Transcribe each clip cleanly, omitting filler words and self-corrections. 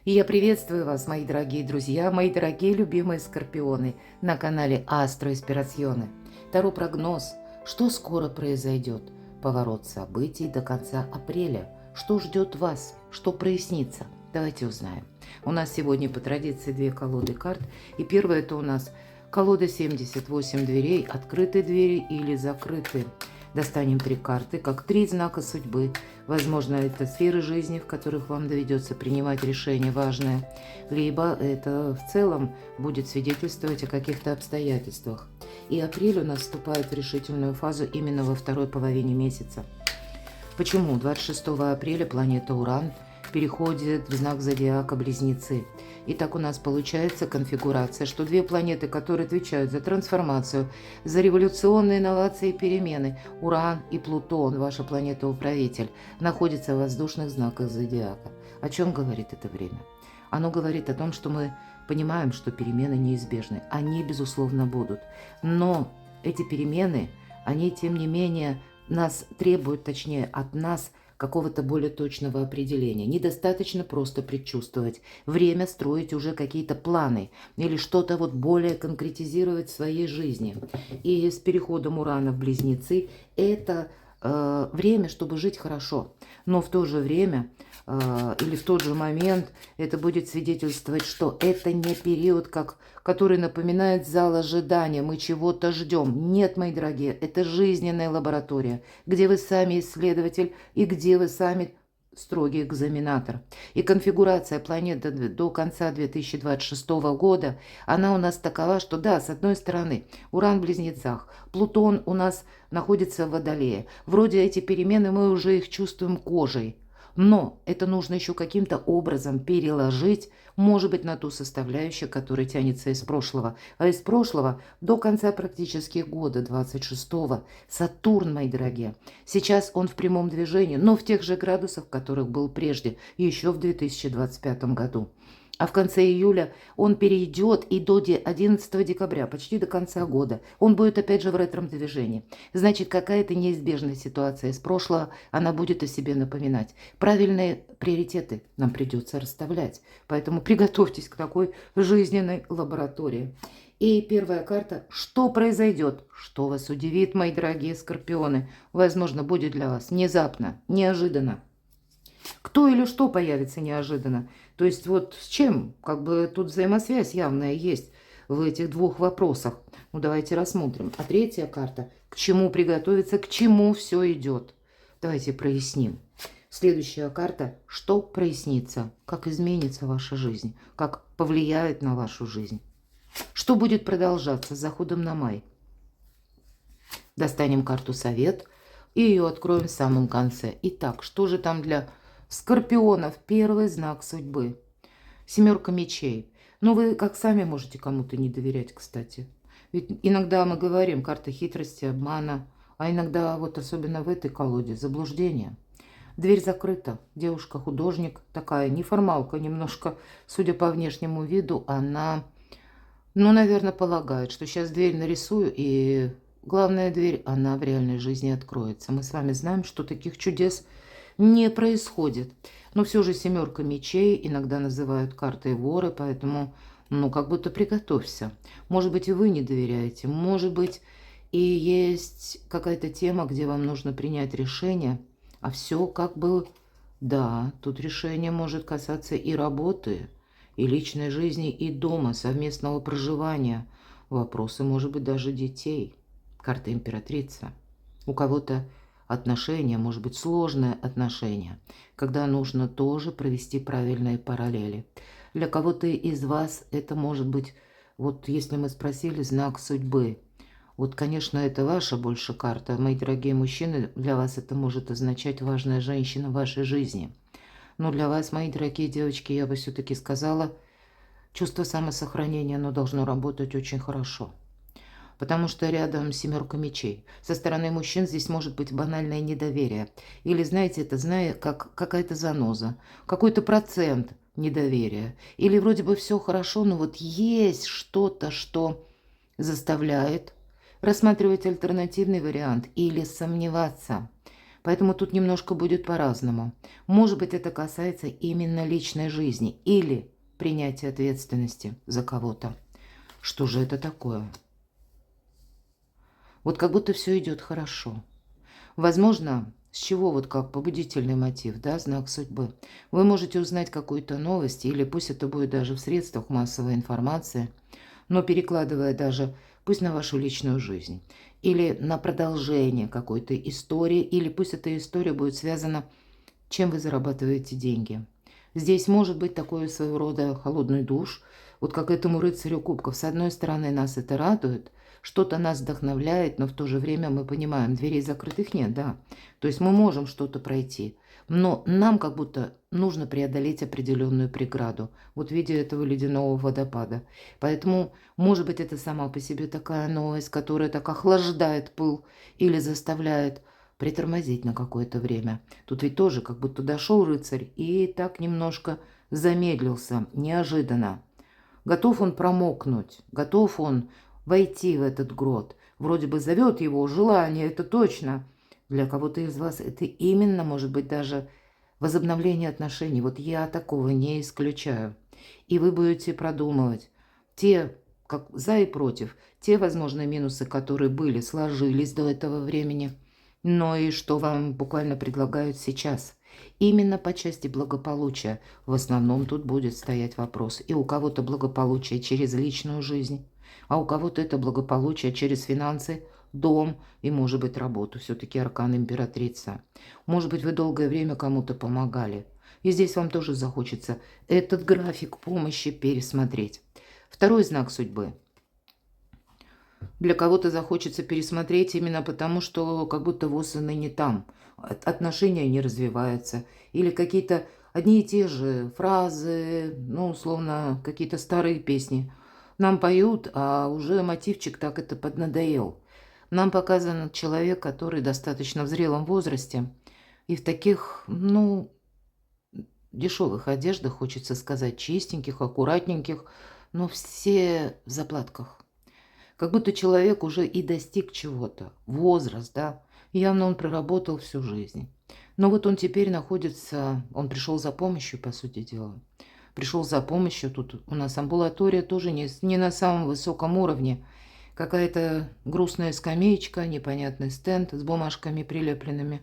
И я приветствую вас, мои дорогие друзья, мои дорогие любимые скорпионы на канале Астро Инспирационе. Таро прогноз, что скоро произойдет, поворот событий до конца апреля, что ждет вас, что прояснится. Давайте узнаем. У нас сегодня по традиции две колоды карт, и первая это у нас колода 78 дверей, открытые двери или закрытые. Достанем три карты, как три знака судьбы. Возможно, это сферы жизни, в которых вам доведется принимать решения важные, либо это в целом будет свидетельствовать о каких-то обстоятельствах. И апрель у нас вступает в решительную фазу именно во второй половине месяца. Почему? 26 апреля планета Уран переходит в знак зодиака Близнецы. И так у нас получается конфигурация, что две планеты, которые отвечают за трансформацию, за революционные инновации и перемены, Уран и Плутон, ваша планета-управитель, находятся в воздушных знаках зодиака. О чем говорит это время? Оно говорит о том, что мы понимаем, что перемены неизбежны. Они, безусловно, будут. Но эти перемены, они, тем не менее, нас требуют, точнее, от нас какого-то более точного определения. Недостаточно просто предчувствовать. Время строить уже какие-то планы или что-то вот более конкретизировать в своей жизни. И с переходом Урана в Близнецы это время, чтобы жить хорошо. Но в то же время или в тот же момент это будет свидетельствовать, что это не период, который напоминает зал ожидания, мы чего-то ждем. Нет, мои дорогие, это жизненная лаборатория, где вы сами исследователь и где вы сами строгий экзаменатор. И конфигурация планеты до конца 2026 года, она у нас такова, что да, с одной стороны, Уран в Близнецах, Плутон у нас находится в Водолее. Вроде эти перемены мы уже их чувствуем кожей. Но это нужно еще каким-то образом переложить, может быть, на ту составляющую, которая тянется из прошлого. А из прошлого до конца практически года, 26-го, Сатурн, мои дорогие. Сейчас он в прямом движении, но в тех же градусах, в которых был прежде, еще в 2025 году. А в конце июля он перейдет и до 11 декабря, почти до конца года. Он будет опять же в ретро-движении. Значит, какая-то неизбежная ситуация из прошлого, она будет о себе напоминать. Правильные приоритеты нам придется расставлять. Поэтому приготовьтесь к такой жизненной лаборатории. И первая карта. Что произойдет? Что вас удивит, мои дорогие скорпионы? Возможно, будет для вас внезапно, неожиданно. Кто или что появится неожиданно? То есть вот с чем? Как бы тут взаимосвязь явная есть в этих двух вопросах. Ну давайте рассмотрим. А третья карта. К чему приготовиться, к чему все идет? Давайте проясним. Следующая карта. Что прояснится? Как изменится ваша жизнь? Как повлияет на вашу жизнь? Что будет продолжаться с заходом на май? Достанем карту Совет и ее откроем в самом конце. Итак, что же там для Скорпионов? Первый знак судьбы. Семерка мечей. Ну, вы как сами можете кому-то не доверять, кстати. Ведь иногда мы говорим, карта хитрости, обмана, а иногда, вот особенно в этой колоде, заблуждение. Дверь закрыта. Девушка-художник, такая неформалка немножко, судя по внешнему виду, она, ну, наверное, полагает, что сейчас дверь нарисую, и главная дверь, она в реальной жизни откроется. Мы с вами знаем, что таких чудес не происходит. Но все же семерка мечей иногда называют картой воры, поэтому, ну, как будто приготовься. Может быть, и вы не доверяете. Может быть, и есть какая-то тема, где вам нужно принять решение, а все как бы, да, тут решение может касаться и работы, и личной жизни, и дома, совместного проживания. Вопросы, может быть, даже детей. Карта императрица. У кого-то отношения, может быть, сложные отношения, когда нужно тоже провести правильные параллели. Для кого-то из вас это может быть, вот если мы спросили, знак судьбы. Вот, конечно, это ваша больше карта. Мои дорогие мужчины, для вас это может означать важная женщина в вашей жизни. Но для вас, мои дорогие девочки, я бы все-таки сказала, чувство самосохранения, оно должно работать очень хорошо. Потому что рядом семерка мечей. Со стороны мужчин здесь может быть банальное недоверие. Или, знаете, это как какая-то заноза, какой-то процент недоверия. Или вроде бы все хорошо, но вот есть что-то, что заставляет рассматривать альтернативный вариант или сомневаться. Поэтому тут немножко будет по-разному. Может быть, это касается именно личной жизни или принятия ответственности за кого-то. Что же это такое? Вот как будто все идет хорошо. Возможно, с чего вот как побудительный мотив, да, знак судьбы. Вы можете узнать какую-то новость, или пусть это будет даже в средствах массовой информации, но перекладывая даже, пусть на вашу личную жизнь, или на продолжение какой-то истории, или пусть эта история будет связана, чем вы зарабатываете деньги. Здесь может быть такой своего рода холодный душ, вот как этому рыцарю кубков. С одной стороны, нас это радует, что-то нас вдохновляет, но в то же время мы понимаем, дверей закрытых нет, да. То есть мы можем что-то пройти, но нам как будто нужно преодолеть определенную преграду, вот в виде этого ледяного водопада. Поэтому, может быть, это сама по себе такая новость, которая так охлаждает пыл или заставляет притормозить на какое-то время. Тут ведь тоже как будто дошел рыцарь и так немножко замедлился, неожиданно. Готов он промокнуть, готов он войти в этот грот. Вроде бы зовет его желание, это точно. Для кого-то из вас это именно, может быть, даже возобновление отношений. Вот я такого не исключаю. И вы будете продумывать те, как за и против, те возможные минусы, которые были, сложились до этого времени, но и что вам буквально предлагают сейчас. Именно по части благополучия в основном тут будет стоять вопрос. И у кого-то благополучие через личную жизнь, а у кого-то это благополучие через финансы, дом и, может быть, работу. Все-таки аркан императрица. Может быть, вы долгое время кому-то помогали. И здесь вам тоже захочется этот график помощи пересмотреть. Второй знак судьбы. Для кого-то захочется пересмотреть именно потому, что как будто ВОЗ и ныне там. Отношения не развиваются. Или какие-то одни и те же фразы, ну, условно, какие-то старые песни. Нам поют, а уже мотивчик так это поднадоел. Нам показан человек, который достаточно в зрелом возрасте. И в таких, ну, дешевых одеждах, хочется сказать, чистеньких, аккуратненьких, но все в заплатках. Как будто человек уже и достиг чего-то. Возраст, да. Явно он проработал всю жизнь. Но вот он теперь находится, он пришел за помощью, по сути дела. Пришел за помощью. Тут у нас амбулатория тоже не на самом высоком уровне. Какая-то грустная скамеечка, непонятный стенд с бумажками прилепленными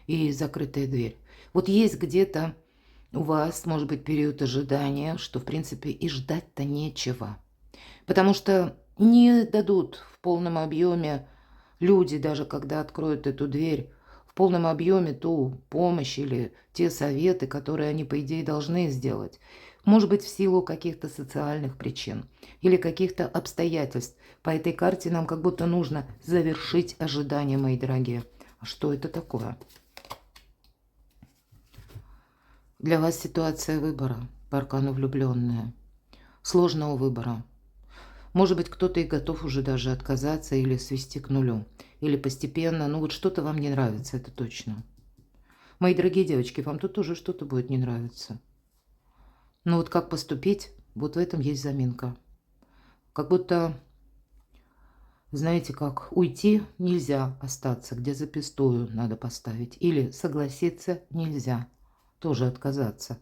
и закрытая дверь. Вот есть где-то у вас, может быть, период ожидания, что, в принципе, и ждать-то нечего. Потому что не дадут в полном объеме люди, даже когда откроют эту дверь, в полном объеме ту помощь или те советы, которые они, по идее, должны сделать. Может быть, в силу каких-то социальных причин или каких-то обстоятельств. По этой карте нам как будто нужно завершить ожидания, мои дорогие. А что это такое? Для вас ситуация выбора, по аркану влюбленная. Сложного выбора. Может быть, кто-то и готов уже даже отказаться или свести к нулю. Или постепенно. Ну вот что-то вам не нравится, это точно. Мои дорогие девочки, вам тут тоже что-то будет не нравиться. Но вот как поступить, вот в этом есть заминка. Как будто, знаете как, уйти нельзя, остаться, где запятую надо поставить. Или согласиться нельзя, тоже отказаться.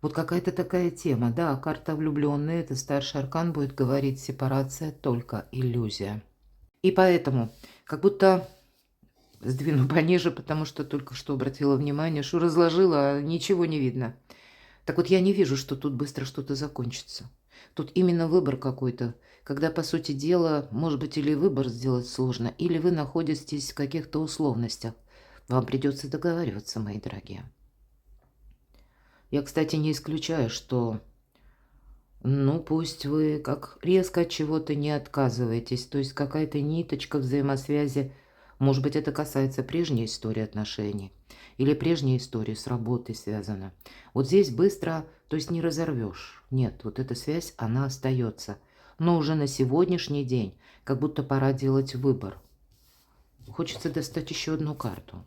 Вот какая-то такая тема, да, карта влюбленные, это старший аркан будет говорить сепарация, только иллюзия. И поэтому, как будто сдвину пониже, потому что только что обратила внимание, что разложила, а ничего не видно. Так вот, я не вижу, что тут быстро что-то закончится. Тут именно выбор какой-то, когда, по сути дела, может быть, или выбор сделать сложно, или вы находитесь в каких-то условностях. Вам придется договариваться, мои дорогие. Я, кстати, не исключаю, что, ну, пусть вы как резко от чего-то не отказываетесь, то есть какая-то ниточка взаимосвязи, может быть, это касается прежней истории отношений или прежней истории с работой связана. Вот здесь быстро, то есть не разорвешь. Нет, вот эта связь, она остается. Но уже на сегодняшний день как будто пора делать выбор. Хочется достать еще одну карту.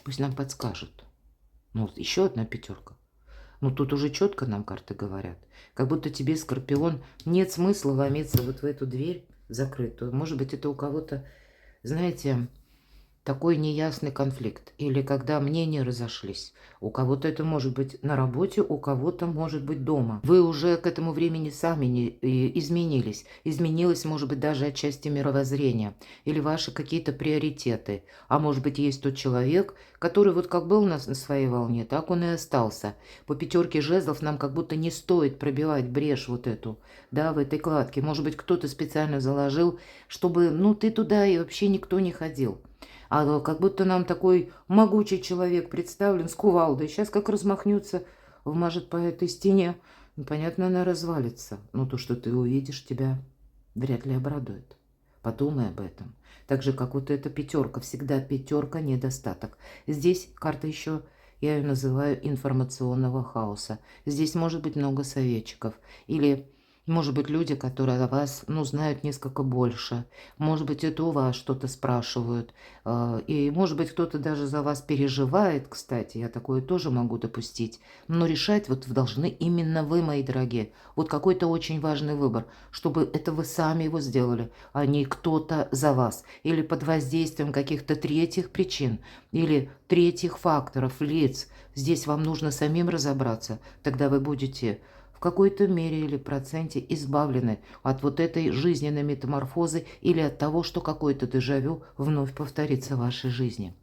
Пусть нам подскажут. Ну, вот еще одна пятерка. Ну, тут уже четко нам карты говорят. Как будто тебе, Скорпион, нет смысла ломиться вот в эту дверь закрытую. Может быть, это у кого-то, знаете, такой неясный конфликт или когда мнения разошлись. У кого-то это может быть на работе, у кого-то может быть дома. Вы уже к этому времени сами изменились. Изменилось, может быть, даже отчасти мировоззрение или ваши какие-то приоритеты. А может быть, есть тот человек, который вот как был у нас на своей волне, так он и остался. По пятерке жезлов нам как будто не стоит пробивать брешь вот эту, да, в этой кладке. Может быть, кто-то специально заложил, чтобы, ну, ты туда и вообще никто не ходил. А как будто нам такой могучий человек представлен с кувалдой. Сейчас как размахнется, вмажет по этой стене. Ну, понятно, она развалится. Но то, что ты увидишь, тебя вряд ли обрадует. Подумай об этом. Так же, как вот эта пятерка. Всегда пятерка недостаток. Здесь карта еще, я ее называю информационного хаоса. Здесь может быть много советчиков. Или... Может быть, люди, которые о вас, ну, знают несколько больше. Может быть, это у вас что-то спрашивают. И, может быть, кто-то даже за вас переживает, кстати. Я такое тоже могу допустить. Но решать вот должны именно вы, мои дорогие. Вот какой-то очень важный выбор, чтобы это вы сами его сделали, а не кто-то за вас. Или под воздействием каких-то третьих причин, или третьих факторов, лиц. Здесь вам нужно самим разобраться. Тогда вы будете... в какой-то мере или проценте избавлены от вот этой жизненной метаморфозы или от того, что какое-то дежавю вновь повторится в вашей жизни.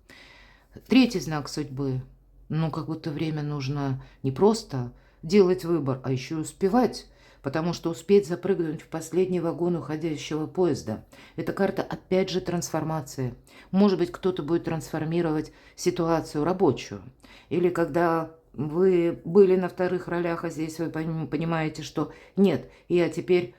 Третий знак судьбы. Ну, как будто время нужно не просто делать выбор, а еще и успевать, потому что успеть запрыгнуть в последний вагон уходящего поезда. Это карта, опять же, трансформации. Может быть, кто-то будет трансформировать ситуацию рабочую. Или когда вы были на вторых ролях, а здесь вы понимаете, что нет, я теперь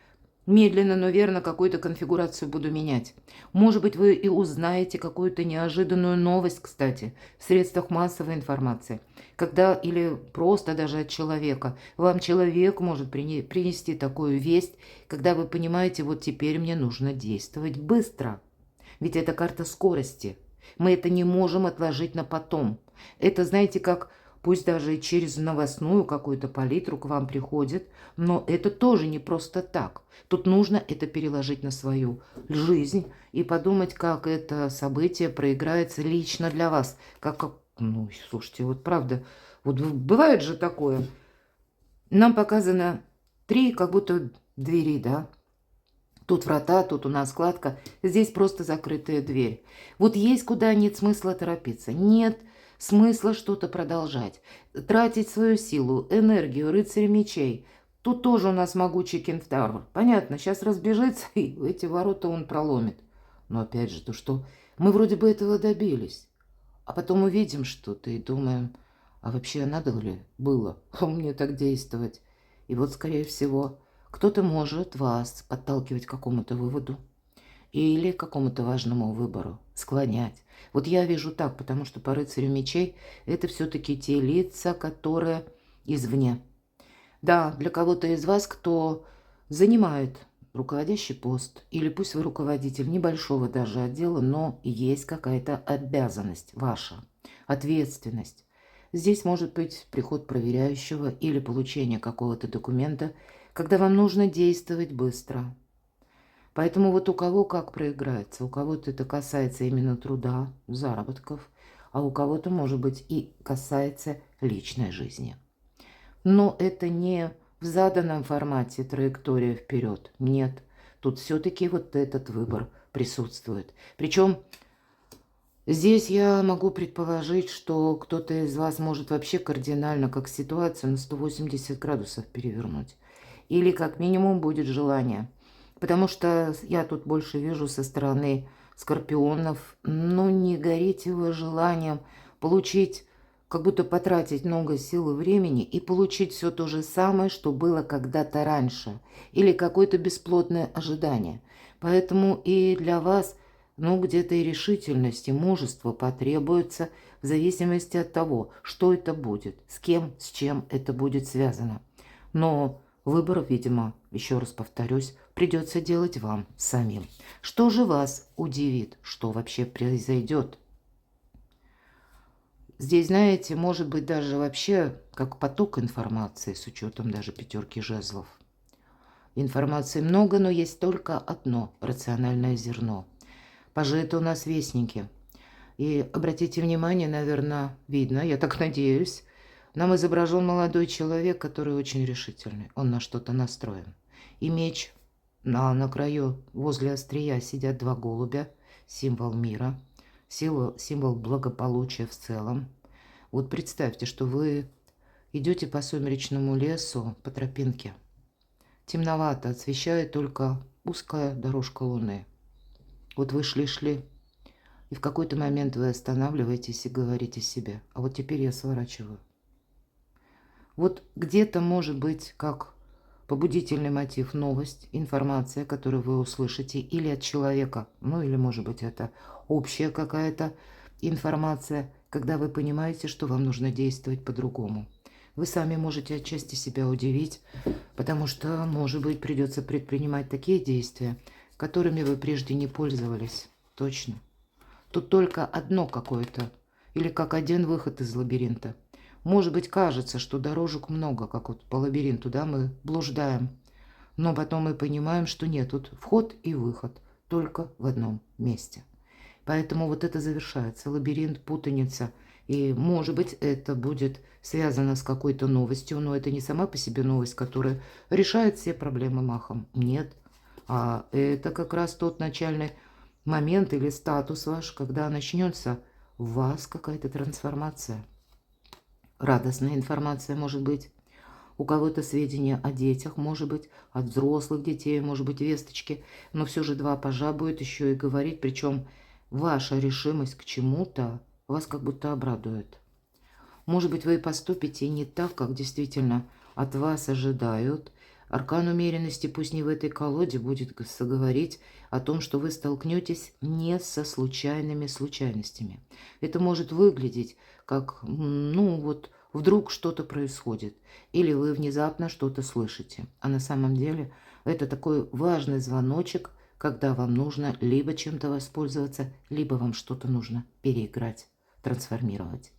медленно, но верно какую-то конфигурацию буду менять. Может быть, вы и узнаете какую-то неожиданную новость, кстати, в средствах массовой информации. Когда или просто даже от человека. Вам человек может принести такую весть, когда вы понимаете, вот теперь мне нужно действовать быстро. Ведь это карта скорости. Мы это не можем отложить на потом. Это, знаете, как... Пусть даже и через новостную какую-то палитру к вам приходит, но это тоже не просто так. Тут нужно это переложить на свою жизнь и подумать, как это событие проиграется лично для вас. Ну, слушайте, вот правда, вот бывает же такое. Нам показано 3 как будто двери, да? Тут врата, тут у нас складка, здесь просто закрытая дверь. Вот есть куда нет смысла торопиться, нет смысла что-то продолжать, тратить свою силу, энергию, рыцаря мечей. Тут тоже у нас могучий кентавр. Понятно, сейчас разбежится, и эти ворота он проломит. Но опять же, то что мы вроде бы этого добились. А потом увидим что-то и думаем, а вообще надо ли было мне так действовать? И вот, скорее всего, кто-то может вас подталкивать к какому-то выводу или к какому-то важному выбору, склонять. Вот я вижу так, потому что по рыцарю мечей это все-таки те лица, которые извне. Да, для кого-то из вас, кто занимает руководящий пост, или пусть вы руководитель небольшого даже отдела, но есть какая-то обязанность ваша, ответственность. Здесь может быть приход проверяющего или получение какого-то документа, когда вам нужно действовать быстро. Поэтому вот у кого как проиграется, у кого-то это касается именно труда, заработков, а у кого-то, может быть, и касается личной жизни. Но это не в заданном формате траектория вперед. Нет, тут все-таки вот этот выбор присутствует. Причем здесь я могу предположить, что кто-то из вас может вообще кардинально как ситуацию на 180 градусов перевернуть. Или как минимум будет желание. Потому что я тут больше вижу со стороны скорпионов, ну не горите вы желанием получить, как будто потратить много сил и времени и получить все то же самое, что было когда-то раньше. Или какое-то бесплотное ожидание. Поэтому и для вас, ну где-то и решительность, и мужество потребуется в зависимости от того, что это будет, с кем, с чем это будет связано. Но выбор, видимо, еще раз повторюсь, придется делать вам самим. Что же вас удивит? Что вообще произойдет? Здесь, знаете, может быть даже вообще как поток информации, с учетом даже пятерки жезлов. Информации много, но есть только одно рациональное зерно. Пажи — это у нас вестники. И обратите внимание, наверное, видно, я так надеюсь, нам изображен молодой человек, который очень решительный. Он на что-то настроен. И меч на краю, возле острия сидят два голубя, символ мира, символ благополучия в целом. Вот представьте, что вы идете по сумеречному лесу, по тропинке. Темновато, освещает только узкая дорожка луны. Вот вы шли-шли, и в какой-то момент вы останавливаетесь и говорите себе: а вот теперь я сворачиваю. Вот где-то может быть как побудительный мотив новость, информация, которую вы услышите, или от человека, ну или может быть это общая какая-то информация, когда вы понимаете, что вам нужно действовать по-другому. Вы сами можете отчасти себя удивить, потому что, может быть, придется предпринимать такие действия, которыми вы прежде не пользовались. Точно. Тут только одно какое-то, или как один выход из лабиринта. Может быть, кажется, что дорожек много, как вот по лабиринту, да, мы блуждаем. Но потом мы понимаем, что нет, тут вход и выход только в одном месте. Поэтому вот это завершается, лабиринт, путаница. И, может быть, это будет связано с какой-то новостью, но это не сама по себе новость, которая решает все проблемы махом. Нет. А это как раз тот начальный момент или статус ваш, когда начнется в вас какая-то трансформация. Радостная информация может быть. У кого-то сведения о детях, может быть, от взрослых детей, может быть, весточки. Но все же два пажа будет еще и говорить. Причем ваша решимость к чему-то вас как будто обрадует. Может быть, вы поступите не так, как действительно от вас ожидают. Аркан умеренности, пусть не в этой колоде, будет говорить о том, что вы столкнетесь не со случайными случайностями. Это может выглядеть как, ну вот, вдруг что-то происходит, или вы внезапно что-то слышите. А на самом деле это такой важный звоночек, когда вам нужно либо чем-то воспользоваться, либо вам что-то нужно переиграть, трансформировать.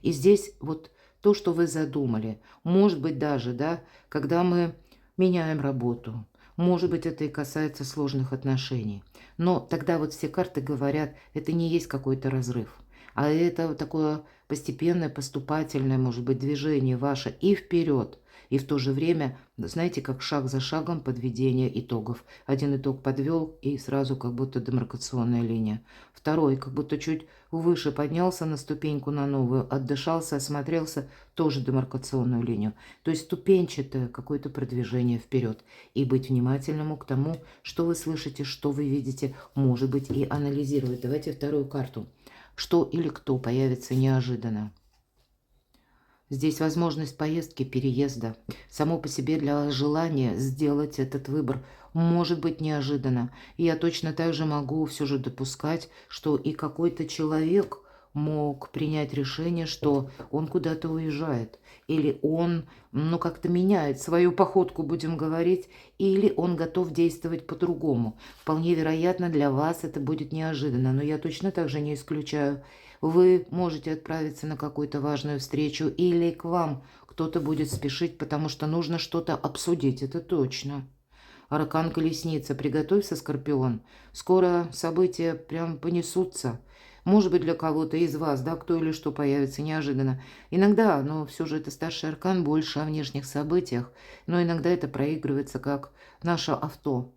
И здесь вот то, что вы задумали, может быть даже, да, когда мы меняем работу, может быть, это и касается сложных отношений. Но тогда вот все карты говорят, это не есть какой-то разрыв, а это такое постепенное, поступательное, может быть, движение ваше и вперед, и в то же время, знаете, как шаг за шагом подведение итогов. Один итог подвел, и сразу как будто демаркационная линия. Второй как будто чуть выше поднялся на ступеньку на новую, отдышался, осмотрелся, тоже демаркационную линию. То есть ступенчатое какое-то продвижение вперед. И быть внимательному к тому, что вы слышите, что вы видите, может быть, и анализировать. Давайте вторую карту. Что или кто появится неожиданно. Здесь возможность поездки, переезда. Само по себе для желания сделать этот выбор может быть неожиданно. И я точно так же могу все же допускать, что и какой-то человек мог принять решение, что он куда-то уезжает. Или он, ну, как-то меняет свою походку, будем говорить, или он готов действовать по-другому. Вполне вероятно, для вас это будет неожиданно, но я точно так же не исключаю. Вы можете отправиться на какую-то важную встречу, или к вам кто-то будет спешить, потому что нужно что-то обсудить, это точно. Аркан Колесница, приготовься, Скорпион. Скоро события прям понесутся. Может быть, для кого-то из вас, да, кто или что появится неожиданно. Иногда, но все же это старший аркан, больше о внешних событиях, но иногда это проигрывается как наше авто.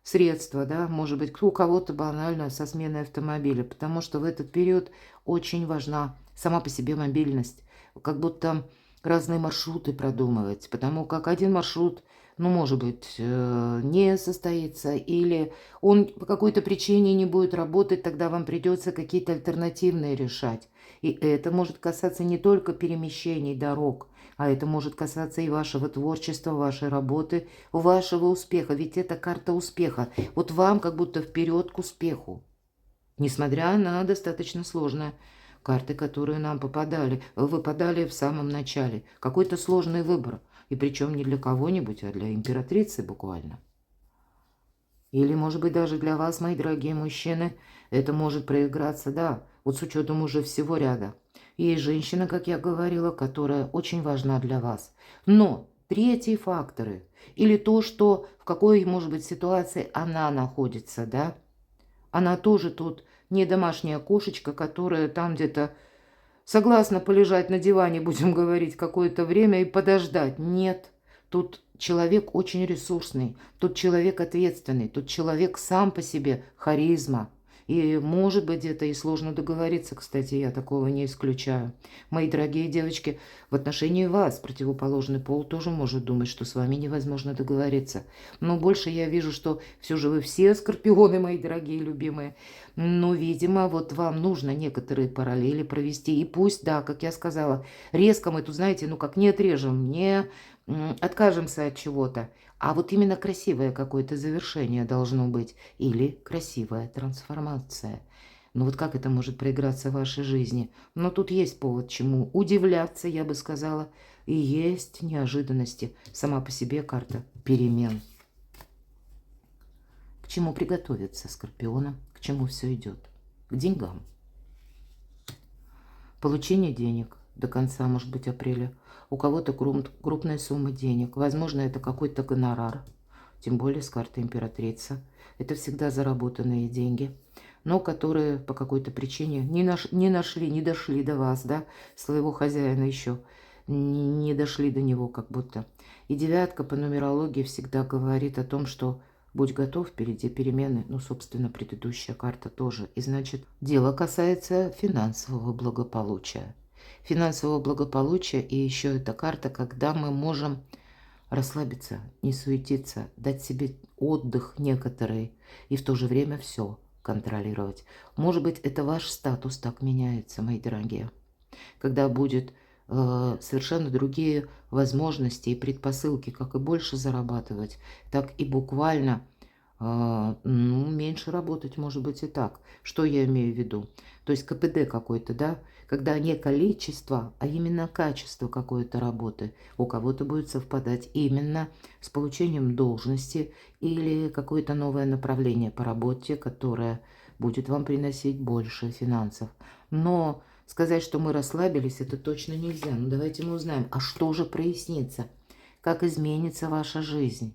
Средства, да, может быть, у кого-то банально со сменой автомобиля, потому что в этот период очень важна сама по себе мобильность, как будто разные маршруты продумывать, потому как один маршрут, ну, может быть, не состоится, или он по какой-то причине не будет работать, тогда вам придется какие-то альтернативные решать. И это может касаться не только перемещений дорог, а это может касаться и вашего творчества, вашей работы, вашего успеха. Ведь это карта успеха. Вот вам как будто вперед к успеху. Несмотря на достаточно сложные карты, которые нам выпадали в самом начале. Какой-то сложный выбор. И причем не для кого-нибудь, а для императрицы буквально. Или, может быть, даже для вас, мои дорогие мужчины, это может проиграться, да, вот с учетом уже всего ряда. Есть женщина, как я говорила, которая очень важна для вас. Но третьи факторы, или то, что в какой, может быть, ситуации она находится, да, она тоже тут не домашняя кошечка, которая там где-то согласна полежать на диване, будем говорить, какое-то время и подождать. Нет, тут человек очень ресурсный, тут человек ответственный, тут человек сам по себе харизма. И, может быть, где-то и сложно договориться, кстати, я такого не исключаю. Мои дорогие девочки, в отношении вас противоположный пол тоже может думать, что с вами невозможно договориться. Но больше я вижу, что все же вы все скорпионы, мои дорогие, любимые. Но, видимо, вот вам нужно некоторые параллели провести. И пусть, да, как я сказала, резко мы тут, знаете, ну как не отрежем, не откажемся от чего-то. А вот именно красивое какое-то завершение должно быть. Или красивая трансформация. Ну вот как это может проиграться в вашей жизни? Но тут есть повод чему удивляться, я бы сказала. И есть неожиданности. Сама по себе карта перемен. К чему приготовиться скорпионам? К чему все идет? К деньгам. Получение денег до конца, может быть, апреля. У кого-то крупная сумма денег. Возможно, это какой-то гонорар. Тем более с картой императрица. Это всегда заработанные деньги, но которые по какой-то причине не дошли до вас, да, своего хозяина еще. Не дошли до него как будто. И девятка по нумерологии всегда говорит о том, что будь готов, впереди перемены. Ну, собственно, предыдущая карта тоже. И значит, дело касается финансового благополучия. Финансового благополучия, и еще эта карта, когда мы можем расслабиться, не суетиться, дать себе отдых некоторый и в то же время все контролировать. Может быть, это ваш статус так меняется, мои дорогие. Когда будет совершенно другие возможности и предпосылки, как и больше зарабатывать, так и буквально ну, меньше работать, может быть, и так. Что я имею в виду? То есть КПД какой-то, да? Когда не количество, а именно качество какой-то работы у кого-то будет совпадать именно с получением должности или какое-то новое направление по работе, которое будет вам приносить больше финансов. Но сказать, что мы расслабились, это точно нельзя. Ну, давайте мы узнаем, а что же прояснится? Как изменится ваша жизнь?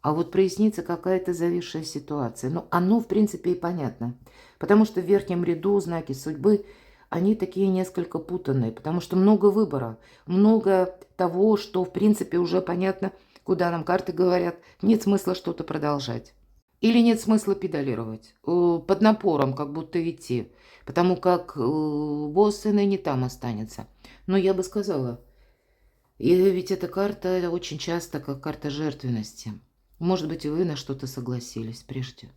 А вот прояснится какая-то зависшая ситуация. Ну, оно, в принципе, и понятно. Потому что в верхнем ряду знаки судьбы, они такие несколько путанные. Потому что много выбора, много того, что, в принципе, уже понятно, куда нам карты говорят. Нет смысла что-то продолжать. Или нет смысла педалировать. Под напором как будто идти. Потому как босс и не там останется. Но я бы сказала, и ведь эта карта очень часто как карта жертвенности. Может быть, и вы на что-то согласились прежде.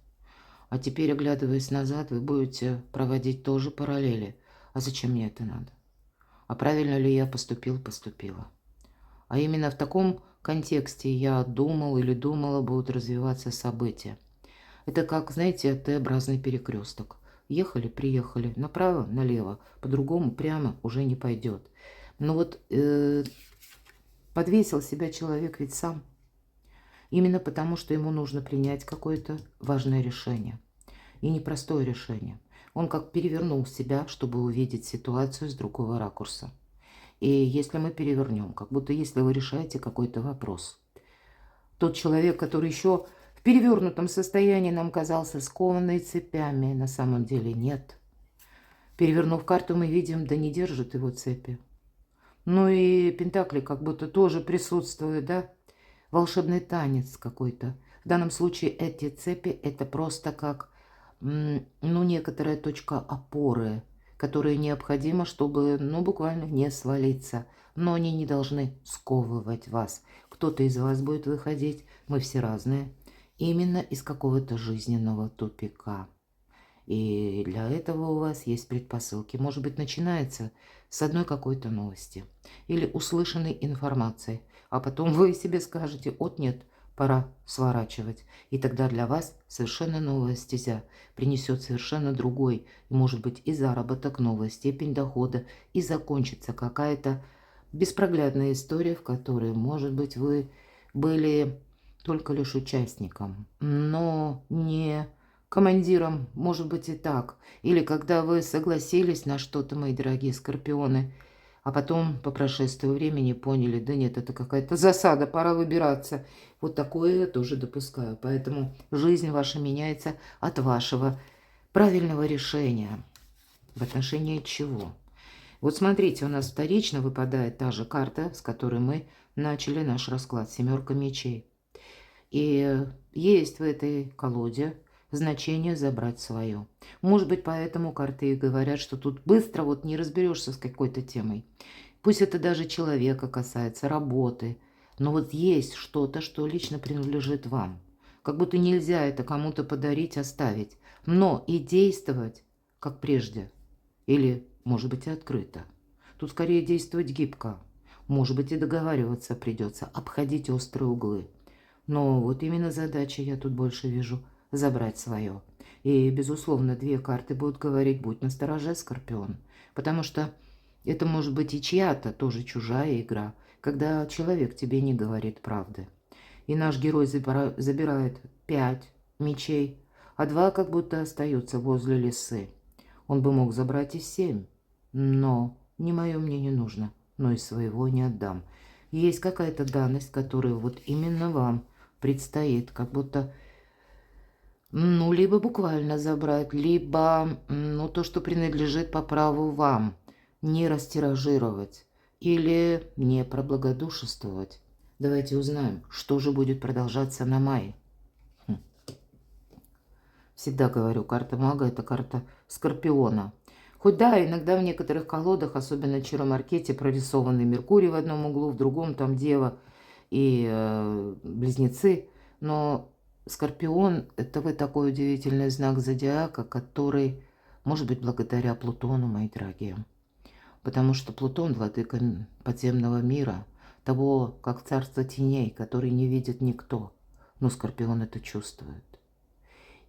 А теперь, оглядываясь назад, вы будете проводить тоже параллели. А зачем мне это надо? А правильно ли я поступила? А именно в таком контексте я думал или думала будут развиваться события. Это как, знаете, Т-образный перекресток. Ехали, приехали, направо, налево, по-другому прямо уже не пойдет. Но вот подвесил себя человек ведь сам. Именно потому, что ему нужно принять какое-то важное решение. И непростое решение. Он как перевернул себя, чтобы увидеть ситуацию с другого ракурса. И если мы перевернем, как будто если вы решаете какой-то вопрос, тот человек, который еще в перевернутом состоянии нам казался скованный цепями, на самом деле нет. Перевернув карту, мы видим, да не держит его цепи. Ну и пентакли как будто тоже присутствуют, да? Волшебный танец какой-то. В данном случае эти цепи это просто как, ну, некоторая точка опоры, которая необходима, чтобы, ну, буквально не свалиться. Но они не должны сковывать вас. Кто-то из вас будет выходить, мы все разные, именно из какого-то жизненного тупика. И для этого у вас есть предпосылки. Может быть, начинается с одной какой-то новости или услышанной информации, а потом вы себе скажете: «От нет, пора сворачивать». И тогда для вас совершенно новая стезя принесет совершенно другой, может быть, и заработок, новая степень дохода, и закончится какая-то беспроглядная история, в которой, может быть, вы были только лишь участником, но не командиром, может быть, и так. Или когда вы согласились на что-то, мои дорогие скорпионы, а потом по прошествии времени поняли: да нет, это какая-то засада, пора выбираться. Вот такое я тоже допускаю. Поэтому жизнь ваша меняется от вашего правильного решения. В отношении чего? Вот смотрите, у нас вторично выпадает та же карта, с которой мы начали наш расклад. Семерка мечей. И есть в этой колоде значение забрать свое. Может быть, поэтому карты и говорят, что тут быстро вот не разберешься с какой-то темой. Пусть это даже человека касается, работы. Но вот есть что-то, что лично принадлежит вам. Как будто нельзя это кому-то подарить, оставить. Но и действовать, как прежде. Или, может быть, и открыто. Тут скорее действовать гибко. Может быть, и договариваться придется, обходить острые углы. Но вот именно задача я тут больше вижу – забрать свое. И, безусловно, две карты будут говорить «будь настороже, Скорпион». Потому что это может быть и чья-то, тоже чужая игра, когда человек тебе не говорит правды. И наш герой забирает 5 мечей, а 2 как будто остаются возле лисы. Он бы мог забрать и 7, но ни мое мне не нужно, но и своего не отдам. Есть какая-то данность, которую вот именно вам предстоит, как будто, ну, либо буквально забрать, либо, ну, то, что принадлежит по праву вам, не растиражировать или не проблагодушествовать. Давайте узнаем, что же будет продолжаться на мае. Всегда говорю, карта мага – это карта Скорпиона. Хоть да, иногда в некоторых колодах, особенно в Чаромаркете, прорисованы Меркурий в одном углу, в другом там Дева и Близнецы. Но Скорпион – это вы такой удивительный знак зодиака, который, может быть, благодаря Плутону, мои дорогие. Потому что Плутон – владыка подземного мира, того, как царство теней, который не видит никто. Но Скорпион это чувствует.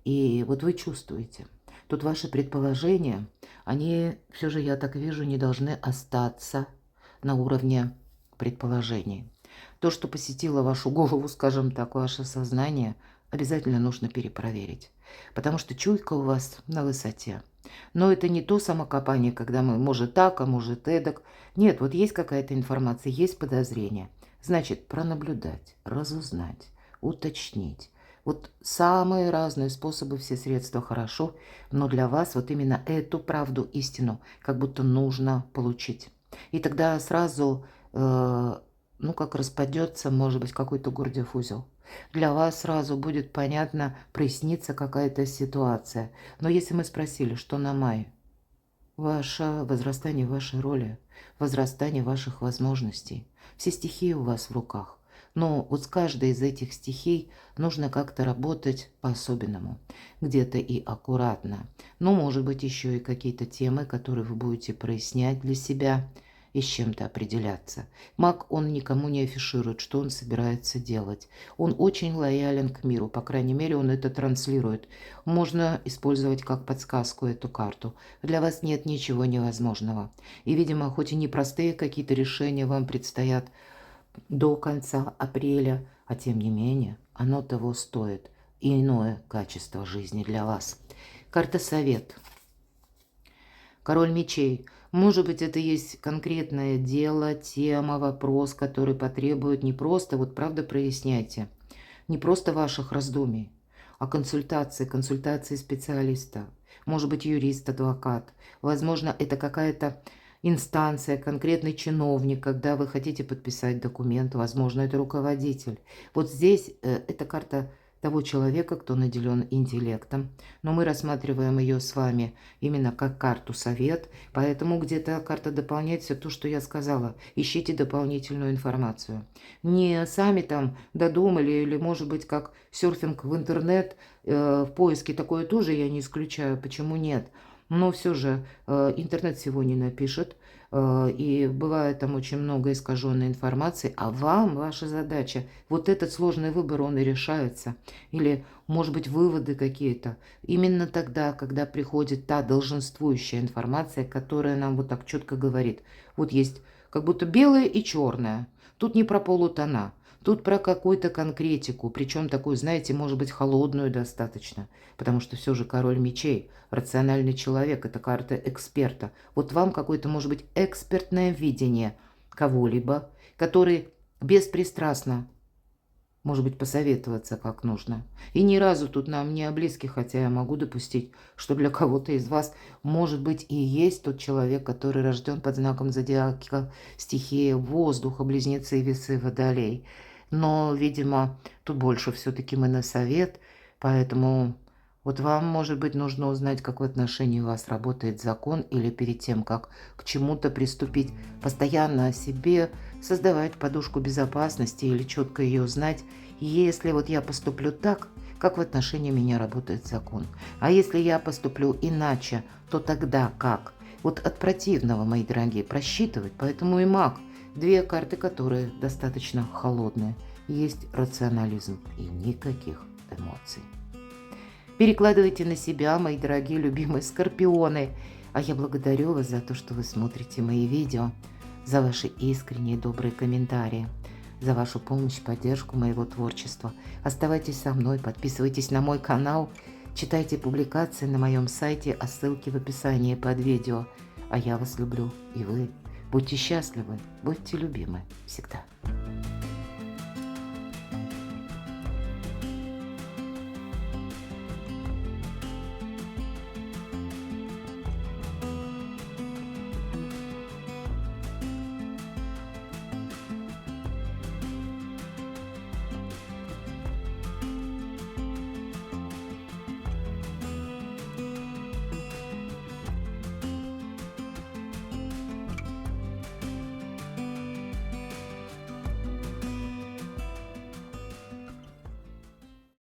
И вот вы чувствуете. Тут ваши предположения, они все же, я так вижу, не должны остаться на уровне предположений. То, что посетило вашу голову, скажем так, ваше сознание, обязательно нужно перепроверить. Потому что чуйка у вас на высоте. Но это не то самокопание, когда мы может так, а может эдак. Нет, вот есть какая-то информация, есть подозрение. Значит, пронаблюдать, разузнать, уточнить. Вот самые разные способы, все средства хорошо, но для вас вот именно эту правду, истину, как будто нужно получить. И тогда сразу, ну как распадется, может быть, какой-то Гордиев узел. Для вас сразу будет понятно, прояснится какая-то ситуация. Но если мы спросили, что на мае, ваше возрастание вашей роли, возрастание ваших возможностей, все стихии у вас в руках. Но вот с каждой из этих стихий нужно как-то работать по-особенному. Где-то и аккуратно. Но, может быть, еще и какие-то темы, которые вы будете прояснять для себя и с чем-то определяться. Маг, он никому не афиширует, что он собирается делать. Он очень лоялен к миру, по крайней мере, он это транслирует. Можно использовать как подсказку эту карту. Для вас нет ничего невозможного. И, видимо, хоть и непростые какие-то решения вам предстоят до конца апреля, а тем не менее, оно того стоит. И иное качество жизни для вас. Карта совет. Король мечей. Может быть, это есть конкретное дело, тема, вопрос, который потребует не просто, вот правда проясняйте, не просто ваших раздумий, а консультации специалиста. Может быть, юрист, адвокат. Возможно, это какая-то инстанция, конкретный чиновник, когда вы хотите подписать документ, возможно, это руководитель. Вот здесь это карта того человека, кто наделен интеллектом. Но мы рассматриваем ее с вами именно как карту совет, поэтому где-то карта дополняет все то, что я сказала. Ищите дополнительную информацию. Не сами там додумали, или, может быть, как серфинг в интернет, в поиске, такое тоже я не исключаю, почему нет. Но все же интернет всего не напишет, и бывает там очень много искаженной информации, а вам ваша задача, вот этот сложный выбор, он и решается. Или, может быть, выводы какие-то. Именно тогда, когда приходит та долженствующая информация, которая нам вот так четко говорит. Вот есть как будто белое и черное. Тут не про полутона. Тут про какую-то конкретику, причем такую, знаете, может быть, холодную достаточно, потому что все же король мечей, рациональный человек, это карта эксперта. Вот вам какое-то, может быть, экспертное видение кого-либо, который беспристрастно может быть, посоветоваться как нужно. И ни разу тут нам не о близких, хотя я могу допустить, что для кого-то из вас, может быть, и есть тот человек, который рожден под знаком зодиака, стихии воздуха, близнецы, весы, водолей. Но, видимо, тут больше все-таки мы на совет, поэтому вот вам, может быть, нужно узнать, как в отношении вас работает закон, или перед тем, как к чему-то приступить, постоянно о себе создавать подушку безопасности или четко ее знать. Если вот я поступлю так, как в отношении меня работает закон, а если я поступлю иначе, то тогда как? Вот от противного, мои дорогие, просчитывать, поэтому и маг. Две карты, которые достаточно холодные. Есть рационализм и никаких эмоций. Перекладывайте на себя, мои дорогие любимые скорпионы. А я благодарю вас за то, что вы смотрите мои видео, за ваши искренние добрые комментарии, за вашу помощь, поддержку моего творчества. Оставайтесь со мной, подписывайтесь на мой канал, читайте публикации на моем сайте, а ссылки в описании под видео. А я вас люблю, и вы. Будьте счастливы, будьте любимы всегда.